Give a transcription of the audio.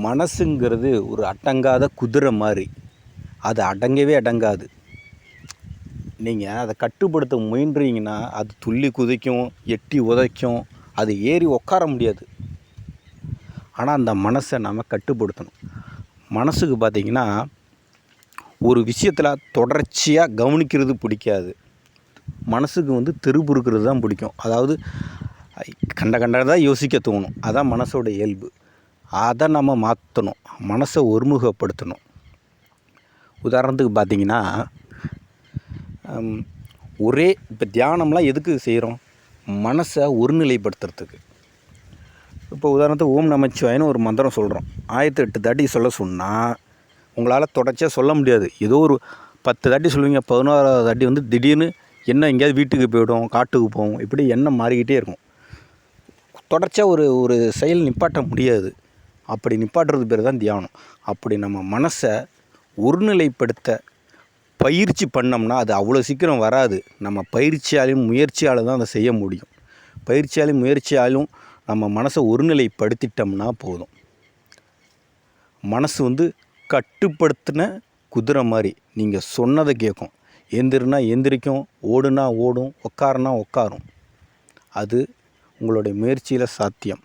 மனசுங்கிறது ஒரு அடங்காத குதிரை மாதிரி. அது அடங்கவே அடங்காது. நீங்கள் அதை கட்டுப்படுத்த முயன்றீங்கன்னா அது துள்ளி குதிக்கும், எட்டி உதைக்கும், அது ஏறி உட்கார முடியாது. ஆனால் அந்த மனசை நம்ம கட்டுப்படுத்தணும். மனசுக்கு பார்த்திங்கன்னா ஒரு விஷயத்தில் தொடர்ச்சியாக கவனிக்கிறது பிடிக்காது. மனசுக்கு தெருபுறுக்கிறது தான் பிடிக்கும். அதாவது கண்டதான் யோசிக்க தோணும். அதான் மனசோட இயல்பு. அதை நம்ம மாற்றணும், மனசை ஒருமுகப்படுத்தணும். உதாரணத்துக்கு பார்த்திங்கன்னா இப்போ தியானம்லாம் எதுக்கு செய்கிறோம்? மனசை ஒருநிலைப்படுத்துறதுக்கு. இப்போ உதாரணத்துக்கு ஓம் நமச்சிவாயன்னு ஒரு மந்திரம் சொல்கிறோம். 1008 தாட்டி சொல்ல சொன்னால் உங்களால் தொடர்ச்சியாக சொல்ல முடியாது. ஏதோ ஒரு 10 தாட்டி சொல்லுவீங்க, 11வது தாட்டி திடீர்னு எண்ணம் எங்கேயாவது வீட்டுக்கு போய்டும், காட்டுக்கு போகும், இப்படி எண்ணம் மாறிக்கிட்டே இருக்கும். தொடர்ச்சியாக ஒரு செயல் நிப்பாட்ட முடியாது. அப்படி நிப்பாட்டுறது பேர் தான் தியானம். அப்படி நம்ம மனசை ஒருநிலைப்படுத்த பயிற்சி பண்ணோம்னா அது அவ்வளோ சீக்கிரம் வராது. நம்ம பயிற்சியாலும் முயற்சியால் தான் அதை செய்ய முடியும். பயிற்சியாலும் முயற்சியாலும் நம்ம மனசை ஒருநிலைப்படுத்திட்டோம்னா போதும். மனசு கட்டுப்படுத்தின குதிரை மாதிரி. நீங்கள் சொன்னதை கேட்கும். எந்திரினா எந்திரிக்கும், ஓடுனா ஓடும், உட்காருனா உட்காரும். அது உங்களுடைய முயற்சியில் சாத்தியம்.